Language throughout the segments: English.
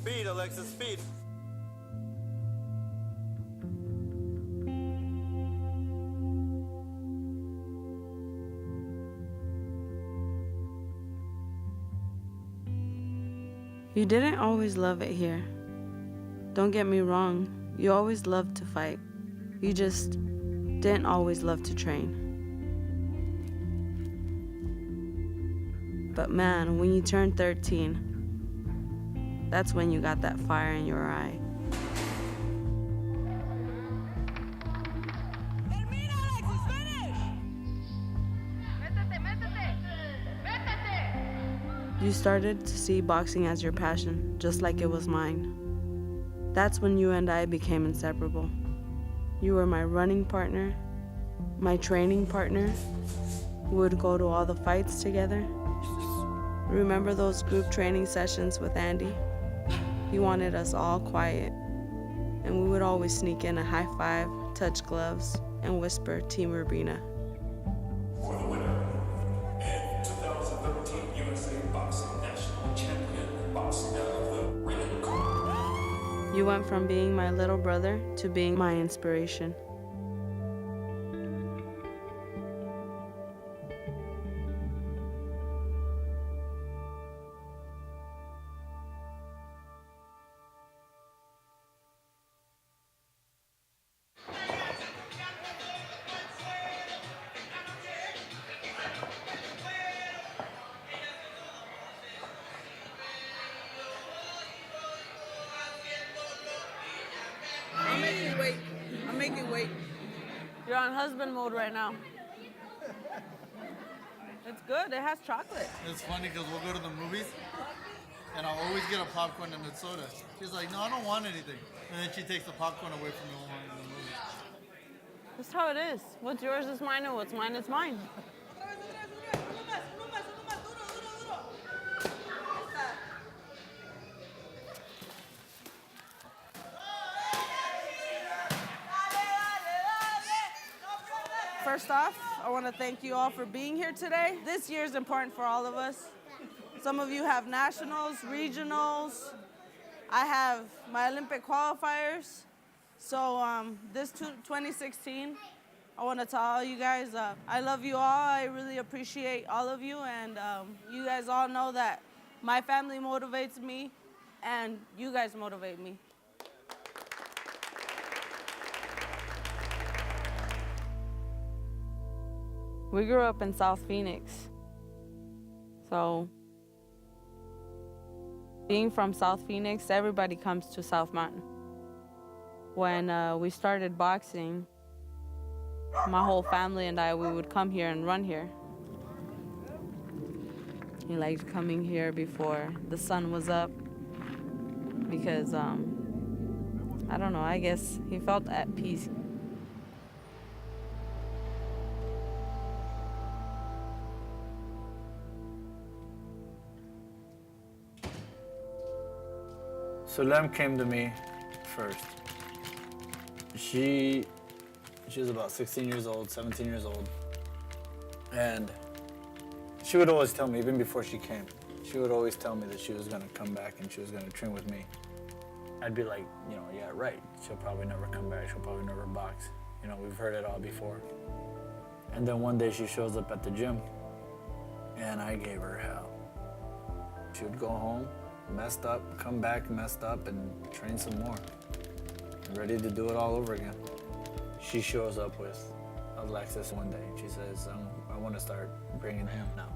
Feed, Alexis, feed. You didn't always love it here. Don't get me wrong, you always loved to fight. You just didn't always love to train. But man, when you turned 13, that's when you got that fire in your eye. You started to see boxing as your passion, just like it was mine. That's when you and I became inseparable. You were my running partner, my training partner. We would go to all the fights together. Remember those group training sessions with Andy? He wanted us all quiet, and we would always sneak in a high five, touch gloves, and whisper Team Urbina. For the winner, and 2013 USA Boxing National Champion, boxing out of the ring. You went from being my little brother to being my inspiration. I'm making weight. You're on husband mode right now. It's good, it has chocolate. It's funny because we'll go to the movies and I'll always get a popcorn and a soda. She's like, no, I don't want anything. And then she takes the popcorn away from me while we're in the movie. That's how it is. What's yours is mine and what's mine is mine. First off, I want to thank you all for being here today. This year is important for all of us. Some of you have nationals, regionals. I have my Olympic qualifiers. So this 2016, I want to tell all you guys, I love you all. I really appreciate all of you. And you guys all know that my family motivates me and you guys motivate me. We grew up in South Phoenix. So being from South Phoenix, everybody comes to South Mountain. When we started boxing, my whole family and I, we would come here and run here. He liked coming here before the sun was up because, I don't know, I guess he felt at peace. Sulem came to me first. She was about 16 years old, 17 years old. And she would always tell me, even before she came, she would always tell me that she was gonna come back and she was gonna train with me. I'd be like, yeah, right. She'll probably never come back. She'll probably never box. We've heard it all before. And then one day she shows up at the gym and I gave her hell. She would go home, messed up, come back messed up, and train some more. Ready to do it all over again. She shows up with Alexis one day. She says, I want to start bringing him now.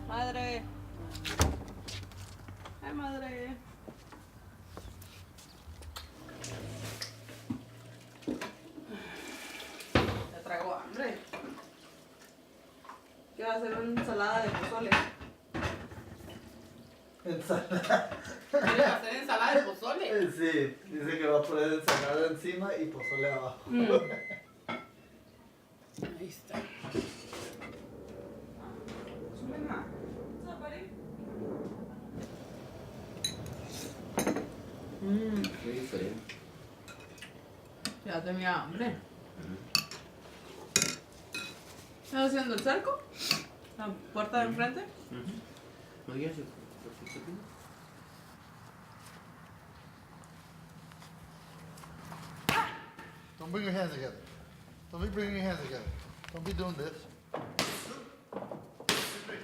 Madre. Hi, madre. Te traigo hambre. Quiero hacer una ensalada de pozole. ¿Ensalada? ¿Quieres hacer ensalada de pozole? Sí, dice que va a poner ensalada encima y pozole abajo. Ahí está. What's up, buddy? Muy diferente. Ya tenía hambre. ¿Estás haciendo el cerco? ¿La puerta de enfrente? ¿No digas? Don't bring your hands together. Don't be bringing your hands together. Don't be doing this. Three.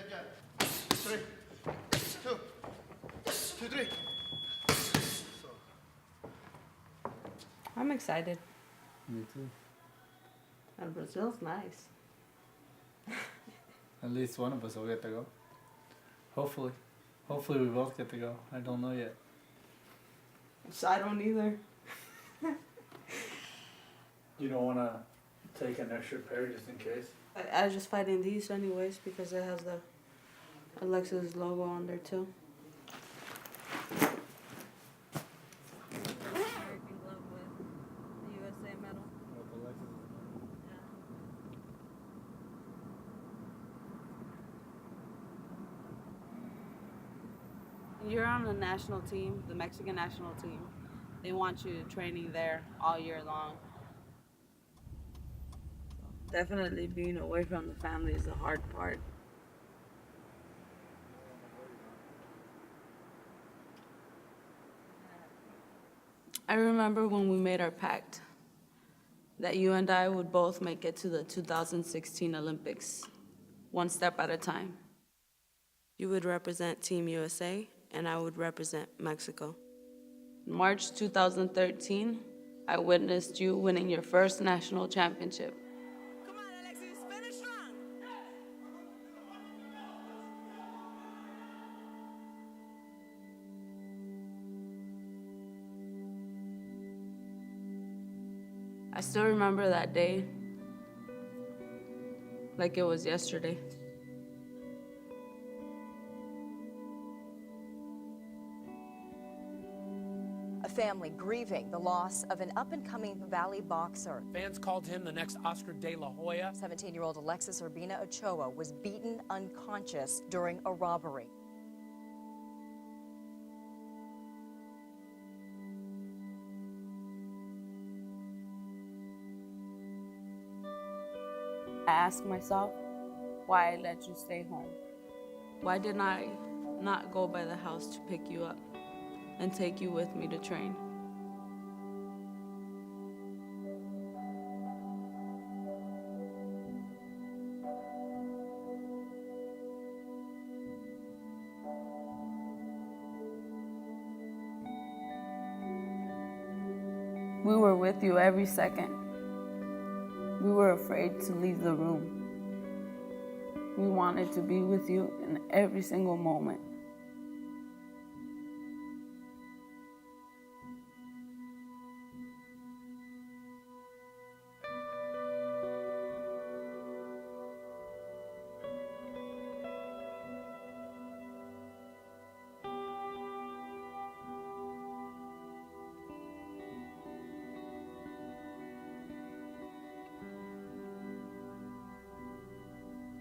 Yeah. 3, 2, 2, 3. I'm excited. Me too. And Brazil's nice. At least one of us will get to go. Hopefully. Hopefully we both get to go. I don't know yet. So I don't either. You don't want to take an extra pair just in case? I just fight in these anyways because it has the Alexis logo on there too. American glove with the USA medal. You're on the national team, the Mexican national team. They want you training there all year long. Definitely being away from the family is the hard part. I remember when we made our pact that you and I would both make it to the 2016 Olympics, one step at a time. You would represent Team USA, and I would represent Mexico. In March 2013, I witnessed you winning your first national championship. Come on, Alexis, finish strong. I still remember that day like it was yesterday. A family grieving the loss of an up-and-coming Valley boxer. Fans called him the next Oscar de la Hoya. 17-year-old Alexis Urbina Ochoa was beaten unconscious during a robbery. I ask myself why I let you stay home. Why didn't I not go by the house to pick you up and take you with me to train? We were with you every second. We were afraid to leave the room. We wanted to be with you in every single moment.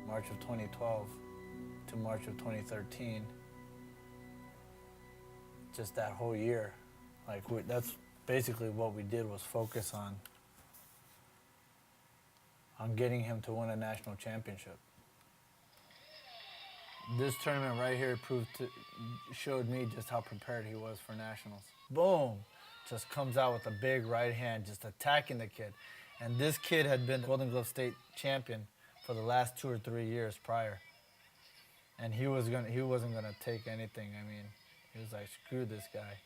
March of 2012 to March of 2013, just that whole year, like that's basically what we did, was focus on getting him to win a national championship. This tournament right here showed me just how prepared he was for nationals. Boom, just comes out with a big right hand, just attacking the kid. And this kid had been Golden Glove state champion for the last 2 or 3 years prior. And he wasn't gonna take anything. I mean, he was like, screw this guy.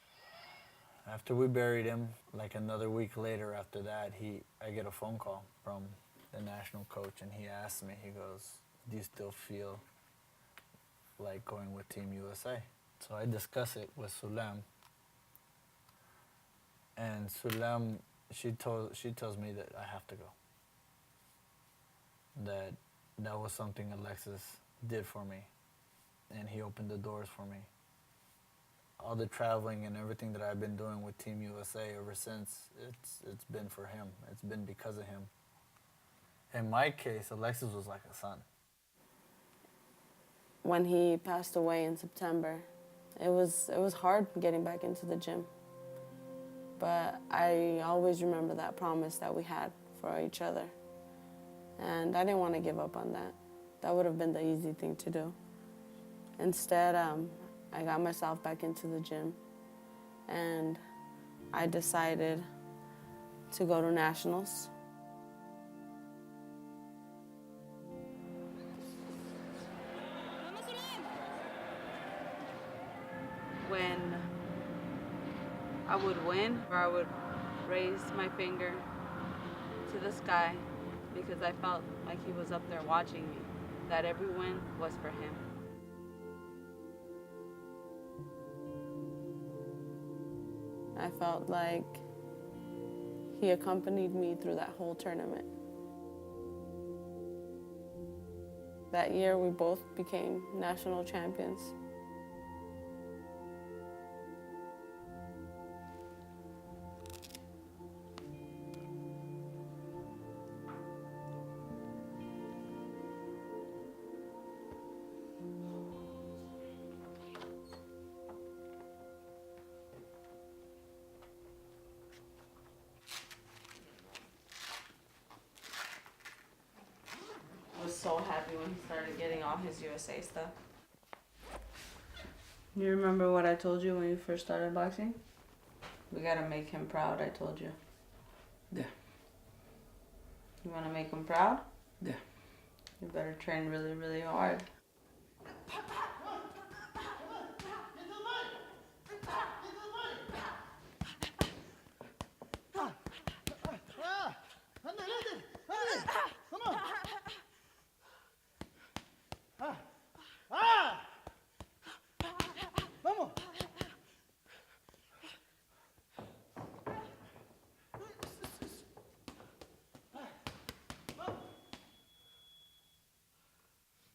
After we buried him, like another week later after that, I get a phone call from the national coach, and he asked me, he goes, do you still feel like going with Team USA? So I discuss it with Sulem. And Sulem, she tells me that I have to go. That was something Alexis did for me, and he opened the doors for me. All the traveling and everything that I've been doing with Team USA ever since, it's been for him. It's been because of him. In my case, Alexis was like a son. When he passed away in September, It was hard getting back into the gym. But I always remember that promise that we had for each other. And I didn't want to give up on that. That would have been the easy thing to do. Instead, I got myself back into the gym, and I decided to go to nationals. When I would win, or I would raise my finger to the sky because I felt like he was up there watching me, that every win was for him. I felt like he accompanied me through that whole tournament. That year, we both became national champions. Was so happy when he started getting all his USA stuff. You remember what I told you when you first started boxing? We gotta make him proud, I told you. Yeah. You wanna make him proud? Yeah. You better train really, really hard.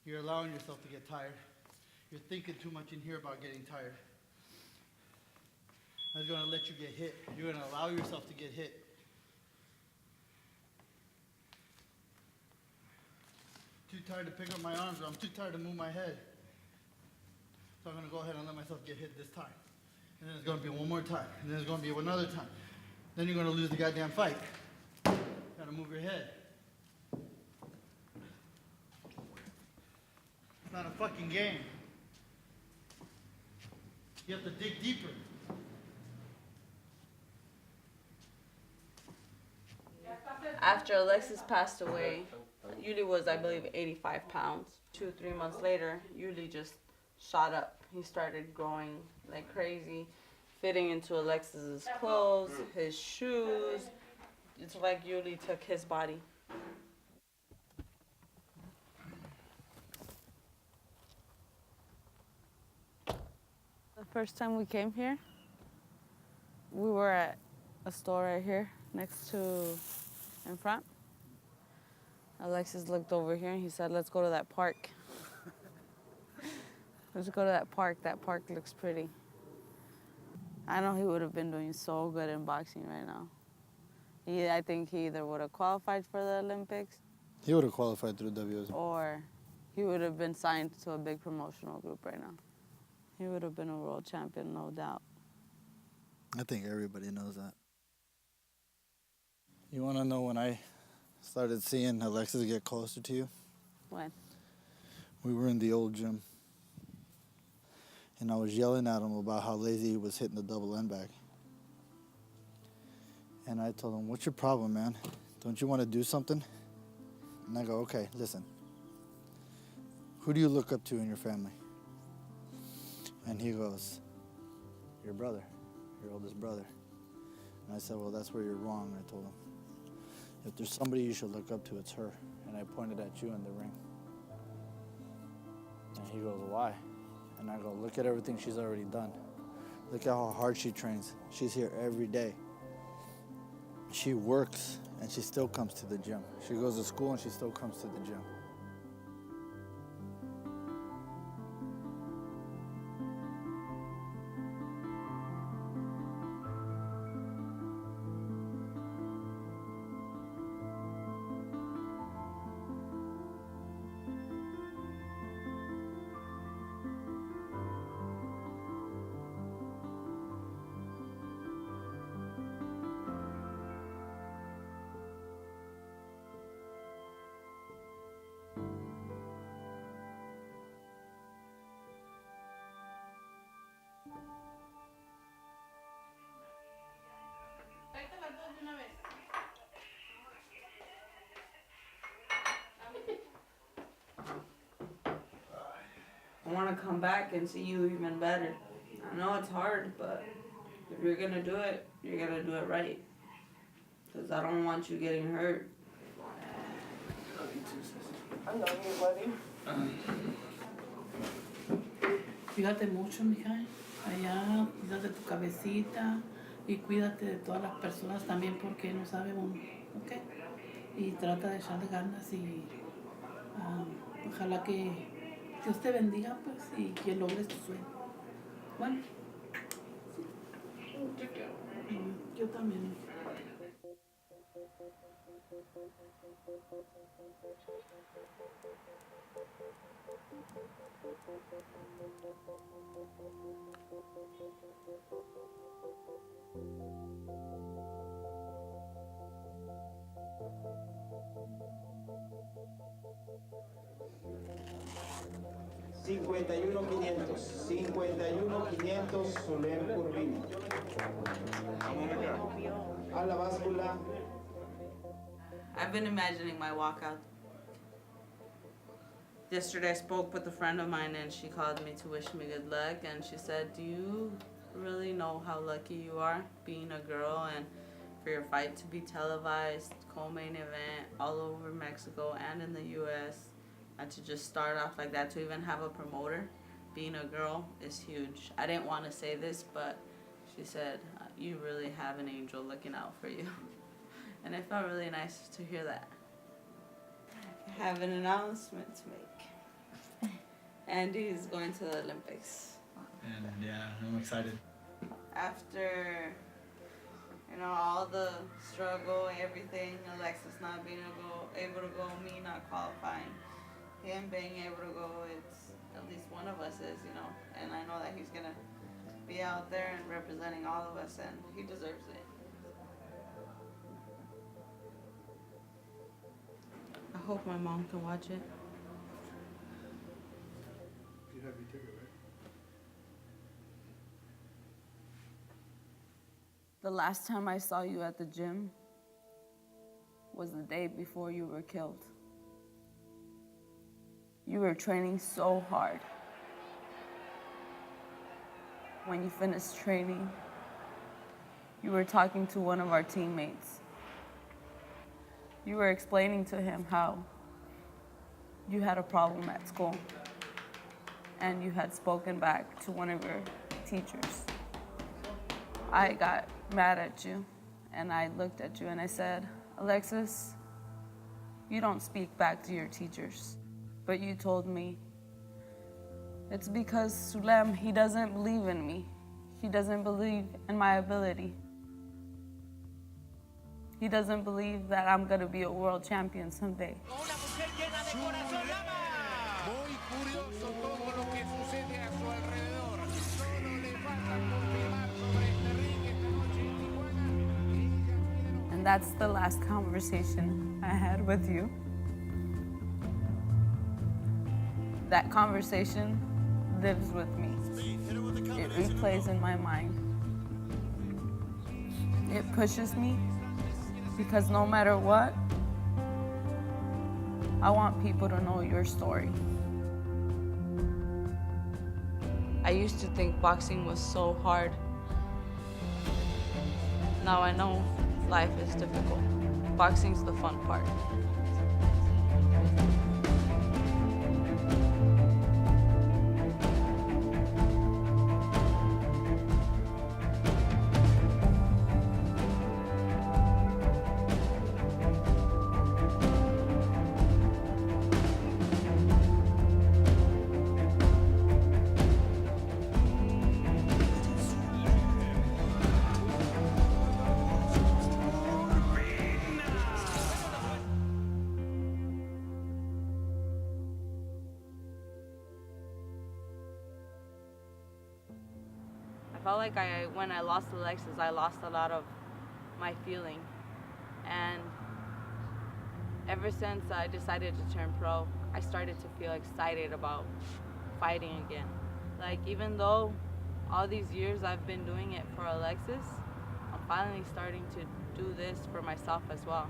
You're allowing yourself to get tired. You're thinking too much in here about getting tired. I was going to let you get hit. You're going to allow yourself to get hit. Too tired to pick up my arms, or I'm too tired to move my head. So I'm going to go ahead and let myself get hit this time. And then it's going to be one more time. And then it's going to be another time. Then you're going to lose the goddamn fight. Got to move your head. It's not a fucking game. You have to dig deeper. After Alexis passed away, Yuli was, I believe, 85 pounds. 2 3 months later, Yuli just shot up. He started growing like crazy, fitting into Alexis's clothes, his shoes. It's like Yuli took his body. The first time we came here, we were at a store right here next to, in front. Alexis looked over here and he said, let's go to that park. Let's go to that park. That park looks pretty. I know he would have been doing so good in boxing right now. I think he either would have qualified for the Olympics. He would have qualified through WSO. Or he would have been signed to a big promotional group right now. He would have been a world champion, no doubt. I think everybody knows that. You want to know when I started seeing Alexis get closer to you? When? We were in the old gym. And I was yelling at him about how lazy he was hitting the double end bag. And I told him, what's your problem, man? Don't you want to do something? And I go, okay, listen. Who do you look up to in your family? And he goes, your brother, your oldest brother. And I said, well, that's where you're wrong, I told him. If there's somebody you should look up to, it's her. And I pointed at you in the ring. And he goes, why? And I go, look at everything she's already done. Look at how hard she trains. She's here every day. She works, and she still comes to the gym. She goes to school, and she still comes to the gym. I want to come back and see you even better. I know it's hard, but if you're going to do it, you're going to do it right. Because I don't want you getting hurt. I love you, buddy. Cuídate mucho, mija. Allá, cuídate de tu cabecita y cuídate de todas las personas también porque no sabe uno, ¿ok? Y trata de echarle ganas y ojalá que Dios te bendiga, pues, y que logres tu sueño. Bueno, sí. Yo también. 51-500, Sulem Urbina. A la báscula. I've been imagining my walkout. Yesterday I spoke with a friend of mine and she called me to wish me good luck and she said, do you really know how lucky you are being a girl and for your fight to be televised, co-main event all over Mexico and in the US, and to just start off like that, to even have a promoter, being a girl is huge. I didn't want to say this, but she said, you really have an angel looking out for you. And it felt really nice to hear that. I have an announcement to make. Andy is going to the Olympics. And yeah, I'm excited. After, all the struggle, everything, Alexis not being able to go, me not qualifying, him being able to go, it's at least one of us is, and I know that he's gonna be out there and representing all of us, and he deserves it. I hope my mom can watch it. You have your ticket, right? The last time I saw you at the gym was the day before you were killed. You were training so hard. When you finished training, you were talking to one of our teammates. You were explaining to him how you had a problem at school and you had spoken back to one of your teachers. I got mad at you and I looked at you and I said, Alexis, you don't speak back to your teachers. But you told me, it's because Sulem, he doesn't believe in me. He doesn't believe in my ability. He doesn't believe that I'm gonna be a world champion someday. And that's the last conversation I had with you. That conversation lives with me. It replays in my mind. It pushes me because no matter what, I want people to know your story. I used to think boxing was so hard. Now I know life is difficult. Boxing's the fun part. I felt like when I lost Alexis, I lost a lot of my feeling. And ever since I decided to turn pro, I started to feel excited about fighting again. Like, even though all these years I've been doing it for Alexis, I'm finally starting to do this for myself as well.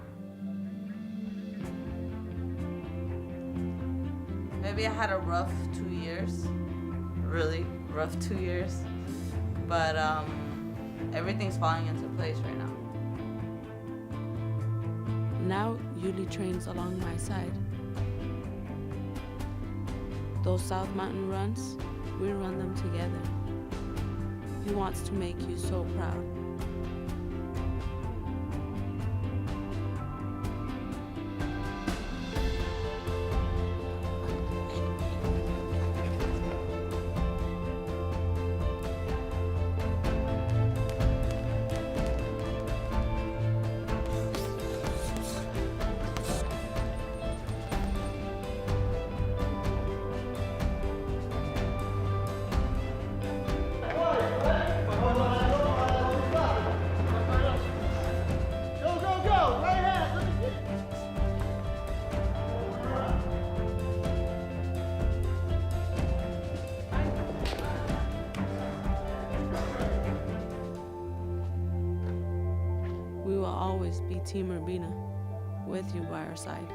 Maybe I had a rough 2 years, really rough 2 years, but everything's falling into place right now. Now Yuli trains along my side. Those South Mountain runs, we run them together. He wants to make you so proud. We will always be Team Urbina, with you by our side.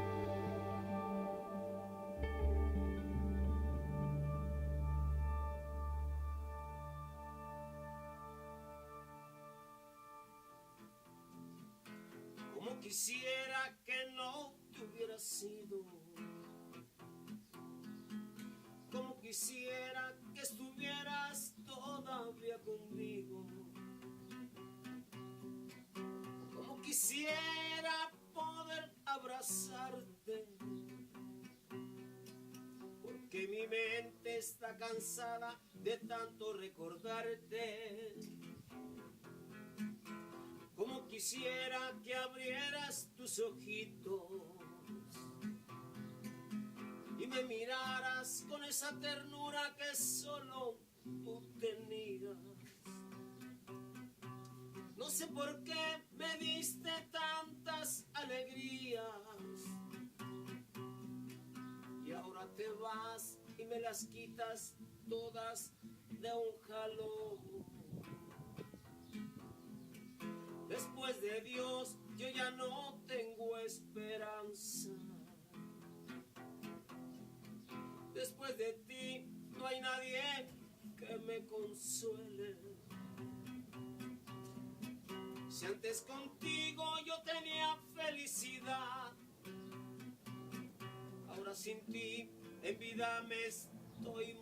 Como quisiera que no te hubieras sido, como quisiera que estuvieras todavía conmigo. Quisiera poder abrazarte, porque mi mente está cansada de tanto recordarte. Como quisiera que abrieras tus ojitos y me miraras con esa ternura que solo tú tenías. No sé por qué me diste tantas alegrías y ahora te vas y me las quitas todas de un jalón. Después de Dios yo ya no tengo esperanza. Después de ti no hay nadie que me consuele. Si antes contigo yo tenía felicidad, ahora sin ti en vida me estoy